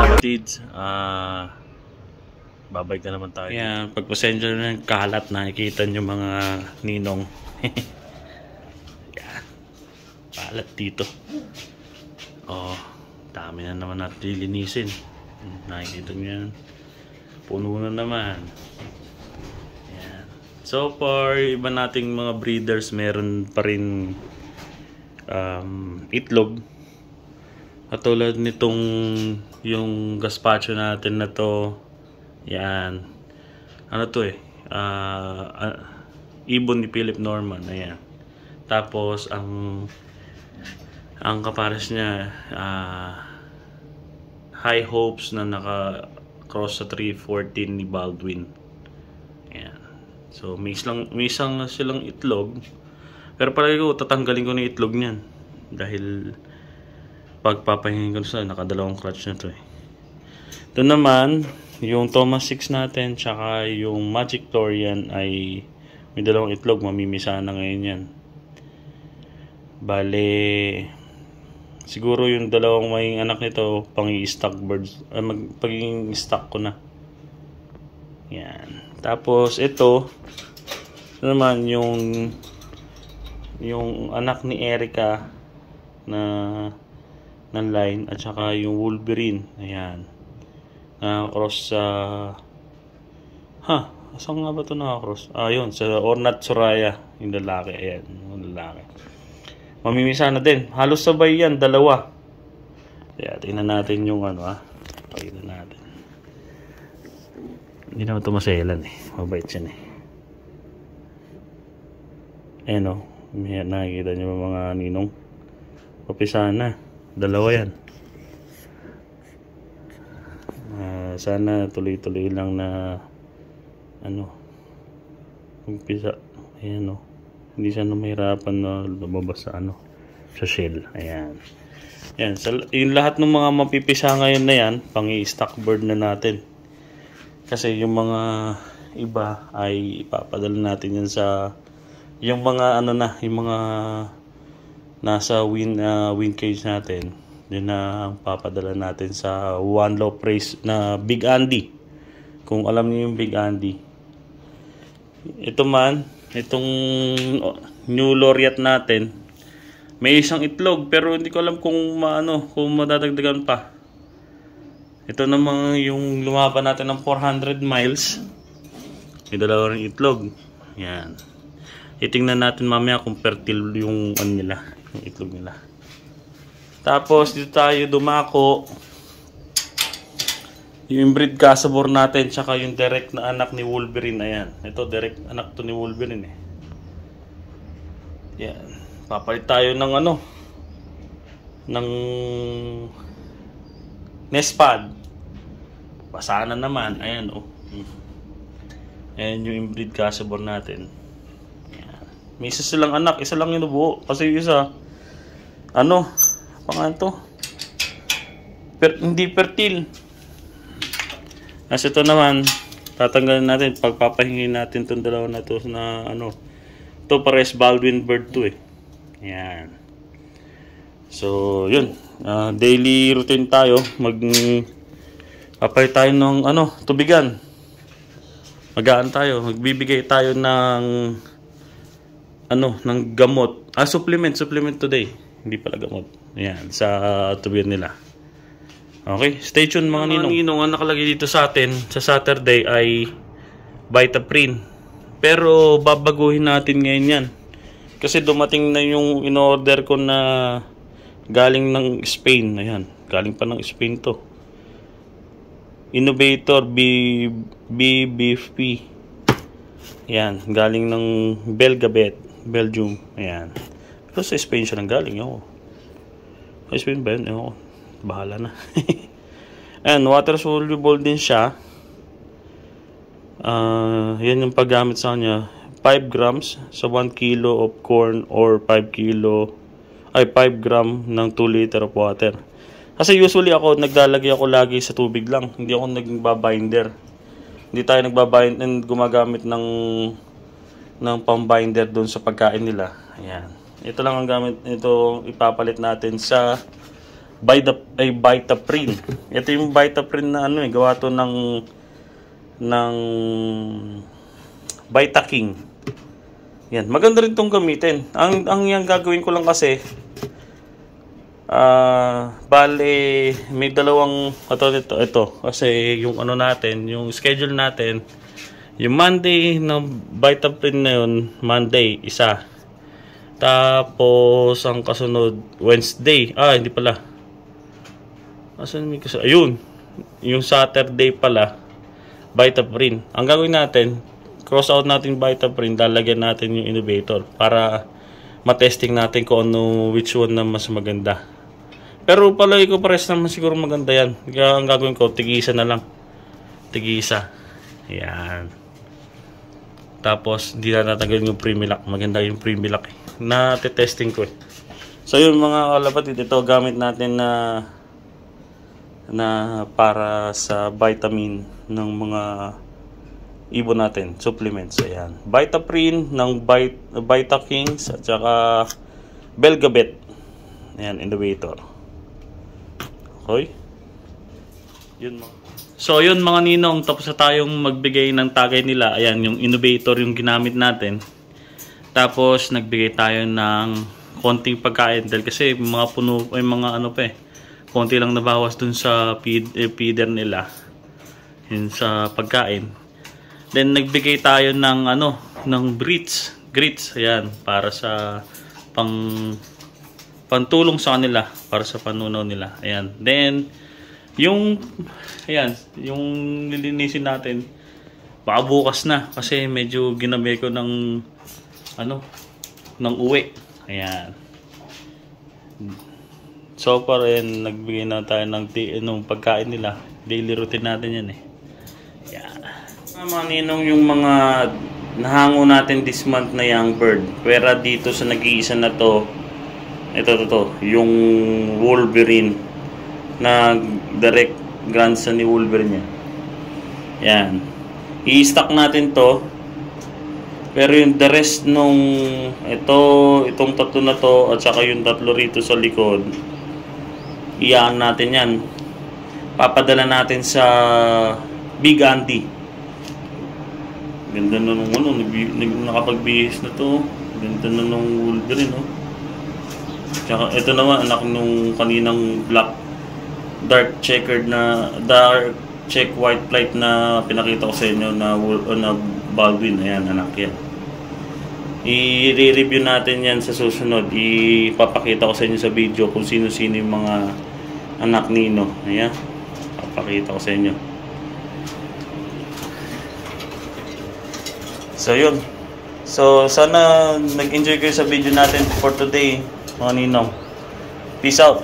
Kapatids, babalik na naman tayo. Yan, pagpasensya na ng kalat, nakikita nyo mga ninong. Yan, kalat dito. Oh, dami na naman natin lilinisin. Nakikita nyo yan, puno na naman. Yan. So far, iba nating mga breeders meron pa rin itlog. Katulad nitong yung gazpacho natin na to, yan, ano to ibon ni Philip Norman, ayan. Tapos ang kapares niya, High Hopes na naka cross sa 314 ni Baldwin, ayan. So may isang silang itlog, pero palagi ko tatanggalin ko na itlog niyan dahil pagpapahingin ko sa nakadalawang clutch na to eh. Ito naman yung Thomas 6 natin tsaka yung Magic Torian ay may dalawang itlog, mamimisa na ngayon yan. Bale siguro yung dalawang may anak nito pang-i-stock birds, pagiging stock ko na yan. Tapos ito naman yung anak ni Erica na ng line at saka yung Wolverine, ayan, cross sa saan nga ba ito naka-cross? Yun, sa Ornat Soraya, yung lalaki, ayan, yung lalaki. Mamimisa na din, halos sabay yan, dalawa. Kaya tingnan natin yung pakita natin. Hindi naman ito maselan eh, mabait yan eh. Ayan o, nakikita nyo mga ninong, papisa na. Dalawa yan. Sana tuloy-tuloy lang na umpisa. Ayan o. Hindi sana mahirapan na lumabas sa sa shell. Ayan. Ayan. Yung lahat ng mga mapipisa ngayon na yan, pang-i-stock bird na natin. Kasi yung mga iba ay ipapadala natin yan sa yung mga yung mga nasa win cage natin, yun na papadala natin sa One Low Praise na Big Andy, kung alam niyo yung Big Andy. Ito man, itong new laureate natin, may isang itlog pero hindi ko alam kung kung madadagdagan pa. Ito naman yung lumaban natin ng 400 miles, may dalawa rin itlog. Yan, itingnan natin mamaya kung fertile yung nila, yung itlog nila. Tapos dito tayo dumako yung inbreed Casabor natin tsaka yung direct na anak ni Wolverine. Ayan, ito direct anak to ni Wolverine eh. Yan, papalit tayo ng ng nest pad. Basa na naman. Ayan ayan yung inbreed Casabor natin. May isa silang anak, isa lang yung buo. Kasi yung isa, pangalan to? Hindi fertile. As ito naman, tatanggalin natin, pagpapahingin natin itong dalawa na to na ito pares Baldwin bird to eh. Yan. So, yun. Daily routine tayo. Papay tayo ng tubigan. Magaan tayo. Magbibigay tayo ng ng gamot. Supplement today. Hindi pala gamot. Ayan, sa tubigan nila. Okay, stay tuned mga ninong. Mga ninong, ang nakalagay dito sa atin sa Saturday ay Vitaprine. Pero babaguhin natin ngayon yan. Kasi dumating na yung in-order ko na galing ng Spain. Ayan, galing pa ng Spain to. Innovator BBFP. Ayan, galing ng Belgium. Ayan. Pero sa Spain siya nang galing. Sa Spain ba yun? Bahala na. Ayan, water soluble din siya. Yan yung paggamit sa kanya. 5 grams sa 1 kilo of corn or 5 gram ng 2 liter of water. Kasi usually naglalagay ako lagi sa tubig lang. Hindi ako nagbabinder. Hindi tayo gumagamit ng pambinder doon sa pagkain nila. Ayan. Ito lang ang gamit, ito ipapalit natin sa Vitaprint. Ito yung Vitaprint na ano gawa to ng Vitaking. Yan, maganda rin tong gamitin. Ang yang gagawin ko lang kasi bale may dalawang ito kasi yung ano natin, yung schedule natin, yung Monday na Vitaprint na yun, Monday isa. Tapos ang kasunod Wednesday, hindi pala. Asan may kasunod? Ayun. Yung Saturday pala Vitaprint. Ang gagawin natin, cross out natin Vitaprint, lalagyan natin yung innovator para matesting natin kung ano, which one na mas maganda. Pero palagi ko pares naman siguro maganda yan. Kaya ang gagawin ko, tig-isa na lang. Tig-isa. Yan. Tapos, hindi na natanggal yung Premilac. Maganda yung Premilac na testing ko. So yun mga kalapatid, ito gamit natin na para sa vitamin ng mga ibon natin, supplements. Ayan. Vitaprint ng Vitakings at saka Belgabet. Ayan, innovator. Okay. Yun mga. So yun mga ninong, tapos na tayong magbigay ng tagay nila. Ayan, yung innovator yung ginamit natin. Tapos nagbigay tayo ng konting pagkain dahil kasi mga puno ay mga ano pa konti lang nabawas dun sa feeder nila. Yun sa pagkain. Then nagbigay tayo ng ng grits. Ayan, para sa pantulong sa kanila, para sa panunaw nila. Ayan. Then yung lilinisin natin baka bukas na kasi medyo ginabi ko ng uwi. Ayan. So far nagbigay na tayo ng pagkain nila. Daily routine natin yan Ayan. Mga ninong, yung mga nahango natin this month na young bird. Pwera dito sa nag-iisa na to. Ito. Yung Wolverine na direct grandson ni Wolverine yan. Yan. I-stock natin to. Pero yung the rest nung itong tatlo na to at saka yung tatlo rito sa likod, iyaan natin yan. Papadala natin sa Big Auntie. Ganda na nung nakapagbihis na to. Ganda na nung Wolverine Tsaka ito naman anak nung kaninang dark check white flight na pinakita ko sa inyo na Baldwin. Ayan, anak yan. I-review natin yan sa susunod. Ipapakita ko sa inyo sa video kung sino-sino yung mga anak nino. Ayan, papakita ko sa inyo. So yun. So sana nag-enjoy kayo sa video natin for today mga ninong. Peace out.